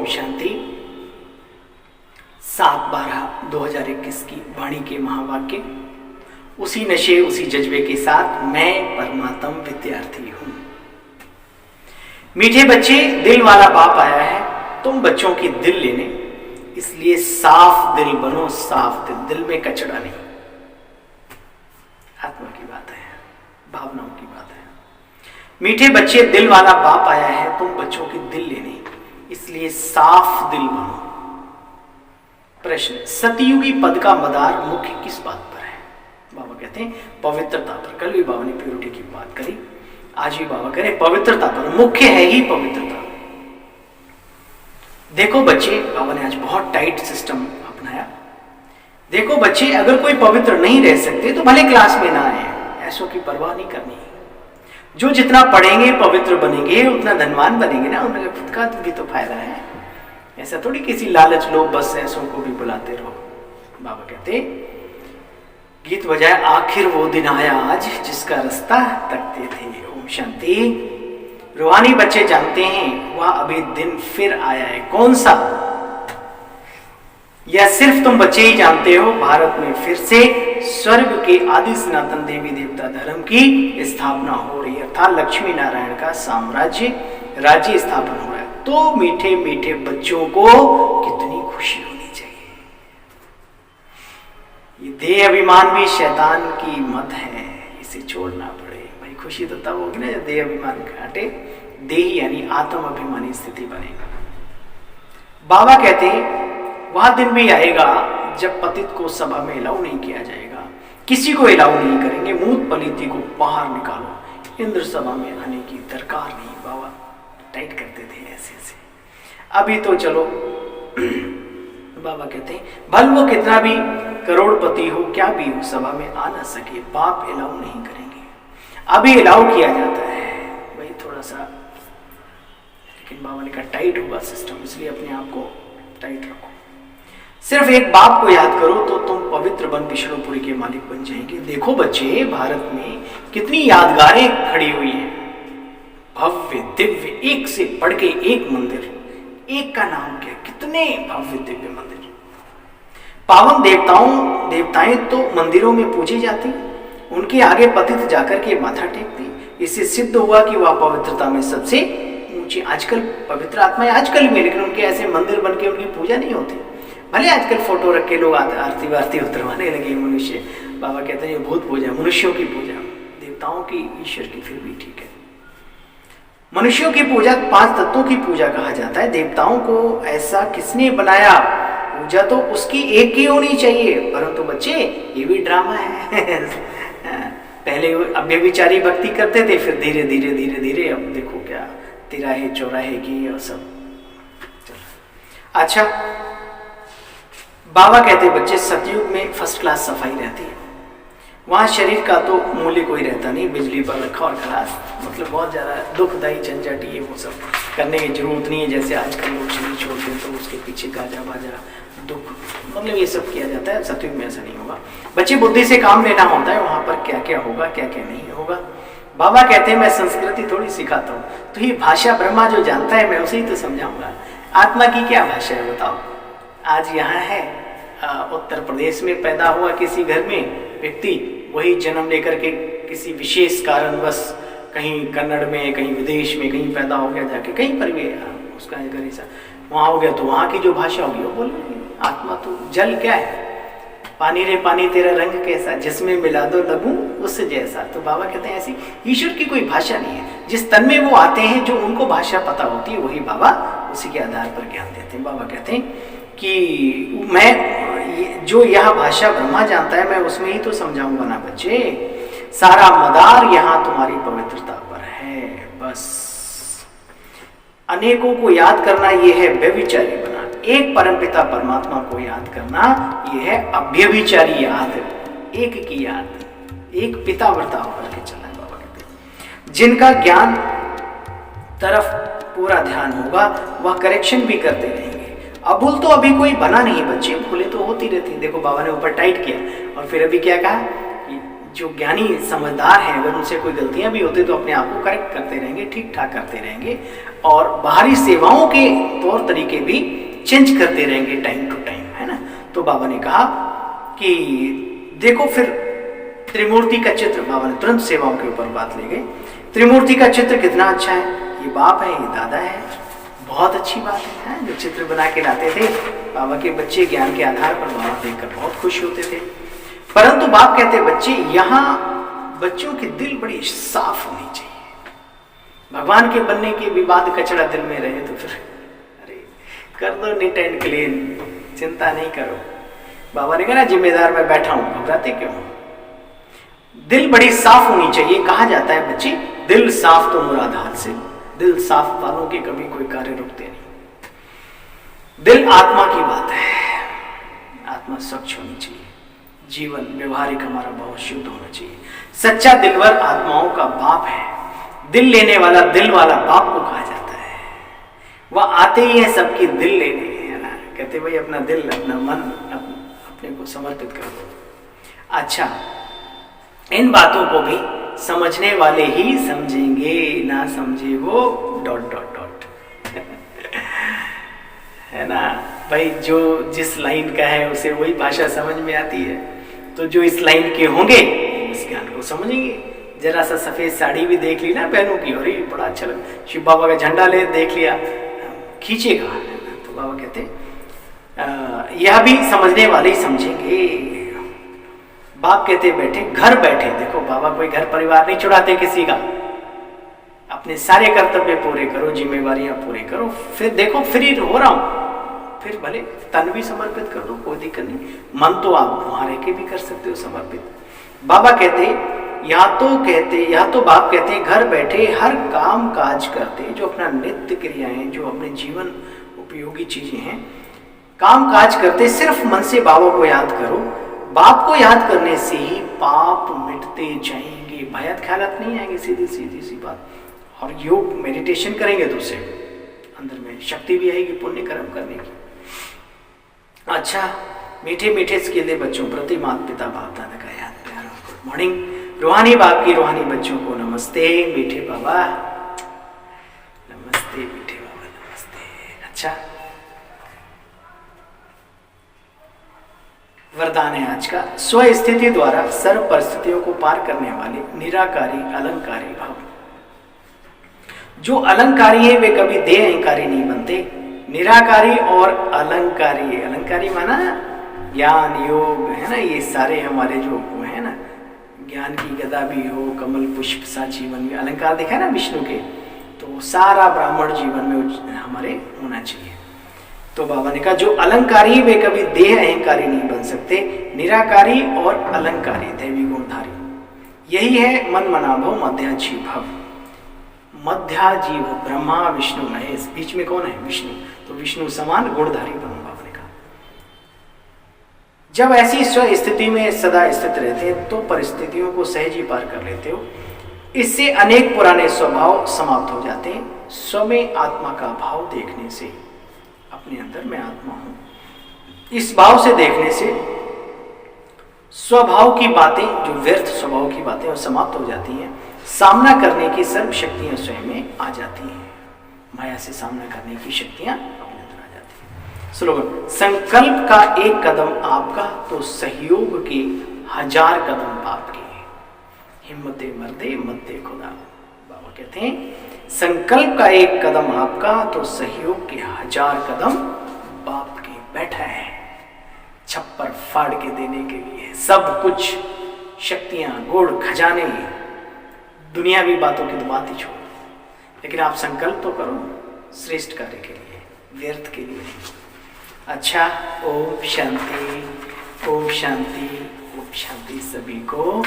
ओम शांति। 7/12/2021 की वाणी के महावाक्य। उसी नशे उसी जज्बे के साथ मैं परमात्म विद्यार्थी हूं। मीठे बच्चे, दिल वाला बाप आया है तुम बच्चों की दिल लेने, इसलिए साफ दिल बनो, साफ दिल, दिल में कचरा नहीं। आत्मा की बात है, भावनाओं की बात है। मीठे बच्चे, दिल वाला बाप आया है तुम बच्चों की दिल लेने, इसलिए साफ दिल बनो। प्रश्न, सतयुगी पद का मदार मुख्य किस बात पर है? बाबा कहते हैं पवित्रता पर। कल भी बाबा ने प्योरिटी की बात करी, आज भी बाबा करें पवित्रता पर। मुख्य है ही पवित्रता। देखो बच्चे, बाबा ने आज बहुत टाइट सिस्टम अपनाया। देखो बच्चे, अगर कोई पवित्र नहीं रह सकते तो भले क्लास में ना आए, ऐसों की परवाह नहीं करनी। जो जितना पढ़ेंगे पवित्र बनेंगे, उतना धनवान बनेंगे ना, उनका खुद का भी तो फायदा है। ऐसा थोड़ी किसी लालच लो बस ऐसों को भी बुलाते रहो। बाबा कहते गीत बजाए, आखिर वो दिन आया आज जिसका रास्ता तकते थे। ओम शांति। रूहानी बच्चे जानते हैं वह अभी दिन फिर आया है। कौन सा? या सिर्फ तुम बच्चे ही जानते हो? भारत में फिर से स्वर्ग के आदि सनातन देवी देवता धर्म की स्थापना हो रही है, अर्थात लक्ष्मी नारायण का साम्राज्य, राज्य स्थापन हो रहा है। तो मीठे मीठे बच्चों को कितनी खुशी होनी चाहिए। ये देह अभिमान भी शैतान की मत है, इसे छोड़ना पड़े भाई। खुशी तो तब होगी ना जब देह अभिमान हटे, देह यानी आत्म अभिमानी स्थिति बनेगा। बाबा कहते हैं वह दिन भी आएगा जब पतित को सभा में अलाउ नहीं किया जाएगा, किसी को अलाउ नहीं करेंगे। मूत पलीती को बाहर निकालो, इंद्र सभा में आने की दरकार नहीं। बाबा टाइट करते थे ऐसे ऐसे। अभी तो चलो बाबा कहते हैं भल वो कितना भी करोड़पति हो, क्या भी हो, सभा में आ ना सके, बाप अलाउ नहीं करेंगे। अभी अलाउ किया जाता है भाई थोड़ा सा, लेकिन बाबा ने कहा टाइट होगा सिस्टम, इसलिए अपने आप को टाइट रखो। सिर्फ एक बाप को याद करो तो तुम पवित्र बन विष्णुपुरी के मालिक बन जाएंगे। देखो बच्चे, भारत में कितनी यादगारें खड़ी हुई हैं, भव्य दिव्य, एक से बढ़ के एक मंदिर। एक का नाम क्या, कितने भव्य दिव्य मंदिर। पावन देवताएं तो मंदिरों में पूजी जाती, उनके आगे पतित जाकर के माथा टेकती। इससे सिद्ध हुआ कि वह पवित्रता में सबसे ऊंची। आजकल पवित्र आत्माएं आजकल में, लेकिन उनके ऐसे मंदिर बन के उनकी पूजा नहीं होती। भले आजकल फोटो रख के लोग आरती वारती उतरवाने लगे मनुष्य। बाबा कहते हैं भूत पूजा, मनुष्यों की पूजा, देवताओं की, ईश्वर की फिर भी ठीक है। मनुष्यों की पूजा 5 तत्वों की पूजा कहा जाता है। देवताओं को ऐसा किसने बनाया? पूजा तो उसकी एक ही होनी चाहिए। परंतु बच्चे, ये भी ड्रामा है। पहले अव्यभिचारी भक्ति करते थे, फिर धीरे धीरे धीरे धीरे अब देखो क्या तिराहे चौराहे की और सब। अच्छा, बाबा कहते बच्चे सतयुग में फर्स्ट क्लास सफाई रहती है। वहाँ शरीर का तो मूल्य कोई रहता नहीं, बिजली पर रखा और खलास। मतलब बहुत ज़्यादा दुखदायी झंझट ये वो सब करने की जरूरत नहीं है। जैसे आजकल लोग शरीर छोड़ते हैं तो उसके पीछे गाजा बाजा दुख, मतलब ये सब किया जाता है। सतयुग में ऐसा नहीं होगा। बच्चे बुद्धि से काम लेना होता है, वहाँ पर क्या क्या होगा क्या क्या नहीं होगा। बाबा कहते हैं मैं संस्कृति थोड़ी सिखाता हूँ, तो ये भाषा ब्रह्मा जो जानता है मैं उसे ही तो समझाऊंगा। आत्मा की क्या भाषा है बताओ। आज यहाँ है उत्तर प्रदेश में पैदा हुआ किसी घर में व्यक्ति, वही जन्म लेकर के किसी विशेष कारणवश कहीं कन्नड़ में, कहीं विदेश में कहीं पैदा हो गया, जाके कहीं पर भी उसका अगर ऐसा वहाँ हो गया तो वहाँ की जो भाषा होगी वो बोलेंगे। आत्मा तो जल क्या है, पानी रे पानी तेरा रंग कैसा, जिसमें मिला दो लगूं उससे जैसा। तो बाबा कहते हैं ऐसी ईश्वर की कोई भाषा नहीं है। जिस तन में वो आते हैं, जो उनको भाषा पता होती है, वही बाबा उसी के आधार पर ज्ञान देते हैं। बाबा कहते हैं कि मैं जो यह भाषा ब्रह्मा जानता है मैं उसमें ही तो समझाऊंगा ना बच्चे। सारा मदार यहाँ तुम्हारी पवित्रता पर है। बस अनेकों को याद करना ये है व्यभिचारी बना, एक परमपिता परमात्मा को याद करना ये है अव्यभिचारी याद। एक की याद, एक पिता वर्ता होकर के चलना। बाबा कहते हैं जिनका ज्ञान तरफ पूरा ध्यान होगा वह करेक्शन भी करते रहेंगे। अभूल तो अभी कोई बना नहीं बच्चे, भूले तो होती रहती। देखो बाबा ने ऊपर टाइट किया और फिर अभी क्या कहा कि जो ज्ञानी समझदार हैं, अगर उनसे कोई गलतियां भी होती तो अपने आप को करेक्ट करते रहेंगे, ठीक ठाक करते रहेंगे और बाहरी सेवाओं के तौर तरीके भी चेंज करते रहेंगे टाइम टू टाइम, है ना। तो बाबा ने कहा कि देखो फिर त्रिमूर्ति का चित्र, बाबा ने तुरंत सेवाओं के ऊपर बात ले गए। त्रिमूर्ति का चित्र कितना अच्छा है, ये बाप है, ये दादा है, बहुत अच्छी बात है। जो चित्र बना के लाते थे बाबा के बच्चे, ज्ञान के आधार पर बाबा देखकर बहुत खुश होते थे। परंतु बाप कहते बच्चे, यहाँ बच्चों के दिल बड़ी साफ होनी चाहिए। भगवान के बनने के विवाद कचड़ा दिल में रहे तो फिर अरे कर दो नीट एंड क्लीन, चिंता नहीं करो। बाबा ने कहा ना, जिम्मेदार मैं बैठा हूं, घबराते क्यों? दिल बड़ी साफ होनी चाहिए। कहा जाता है बच्चे, दिल साफ तो मुराद हासिल। दिल साफ वालों के कभी कोई कार्य रुकते नहीं। दिल आत्मा की बात है, आत्मा स्वच्छ होनी चाहिए। जीवन व्यवहारिक हमारा बहुत शुद्ध होना चाहिए। सच्चा दिलवर आत्माओं का बाप है। दिल लेने वाला, दिल वाला बाप को कहा जाता है। वह आते ही है सबकी दिल लेने, है ना। कहते भाई अपना दिल, अपना मन अपने को समर्पित कर दो। अच्छा, इन बातों को भी समझने वाले ही समझेंगे, ना समझे वो ... है ना भाई। जो जिस लाइन का है उसे वही भाषा समझ में आती है। तो जो इस लाइन के होंगे इस ज्ञान को समझेंगे। जरा सा सफेद साड़ी भी देख ली ना बहनों की, अरे बड़ा अच्छा लगा, शिव बाबा का झंडा ले देख लिया, खींचेगा। तो बाबा कहते यह भी समझने वाले ही समझेंगे। बाप कहते बैठे, घर बैठे, देखो बाबा कोई घर परिवार नहीं छुड़ाते किसी का। अपने सारे कर्तव्य पूरे करो, जिम्मेवारियां पूरे करो, फिर देखो फ्री हो रहा हूं, फिर भले तन भी समर्पित कर दो, कोई दिक्कत नहीं। मन तो आप वहां रह के भी कर सकते हो समर्पित। बाबा कहते या तो बाप कहते घर बैठे हर काम काज करते, जो अपना नित्य क्रियाएं, जो अपने जीवन उपयोगी चीजें हैं, काम काज करते सिर्फ मन से बाबा को याद करो। बाप को याद करने से ही पाप मिटते जाएंगे, भयात ख्यालात नहीं आएंगे, सीधी सीधी सी बात। और योग मेडिटेशन करेंगे तो उससे अंदर में शक्ति भी आएगी पुण्य कर्म करने की। अच्छा, मीठे मीठे स्किले बच्चों प्रति माता पिता बाप दादा का याद प्यार। Good morning. रूहानी बाप की रूहानी बच्चों को नमस्ते। मीठे बाबा नमस्ते, मीठे बाबा नमस्ते। अच्छा, वरदान है आज का, स्व स्थिति द्वारा सर्व परिस्थितियों को पार करने वाले निराकारी अलंकारी भाव। जो अलंकारी है वे कभी देह अहंकारी नहीं बनते। निराकारी और अलंकारी, अलंकारी माना ज्ञान योग, है ना। ये सारे हमारे जो है ना, ज्ञान की गदा भी हो, कमल पुष्प सा जीवन में अलंकार देखा ना विष्णु के, तो सारा ब्राह्मण जीवन में हमारे होना चाहिए। तो बाबा ने कहा जो अलंकारी वे कभी देह अहंकारी नहीं बन सकते। निराकारी और अलंकारी दैवी गुणधारी, यही है मन मनाभव मध्याजीव भव। मध्याजीव ब्रह्मा विष्णु महेश, बीच में कौन है? विष्णु। तो विष्णु समान गुणधारी बनो, बाबा ने कहा। जब ऐसी स्व स्थिति में सदा स्थित रहते हैं तो परिस्थितियों को सहज ही पार कर लेते हो। इससे अनेक पुराने स्वभाव समाप्त हो जाते हैं। स्व में आत्मा का भाव देखने से, अपने अंदर मैं आत्मा हूं, इस भाव से देखने से स्वभाव की बातें, जो व्यर्थ स्वभाव की बातें, वो समाप्त हो जाती हैं। सामना करने की सर्व शक्तियां स्वयं में आ जाती हैं। माया से सामना करने की शक्तियां अपने अंदर आ जाती हैं। स्लोगन, संकल्प का एक कदम आपका तो सहयोग के 1000 कदम बाप के। हिम्मते मर्दे मद्दे खुदा। बाबा कहते हैं संकल्प का एक कदम आपका तो सहयोग के 1000 कदम बाप के। बैठा है छप्पर फाड़ के देने के लिए, सब कुछ शक्तियां, गुण, खजाने, दुनियावी बातों की तो बात ही छोड़ो, लेकिन आप संकल्प तो करो श्रेष्ठ कार्य के लिए, व्यर्थ के लिए नहीं। अच्छा, ओम शांति, ओम शांति, ओम शांति सभी को।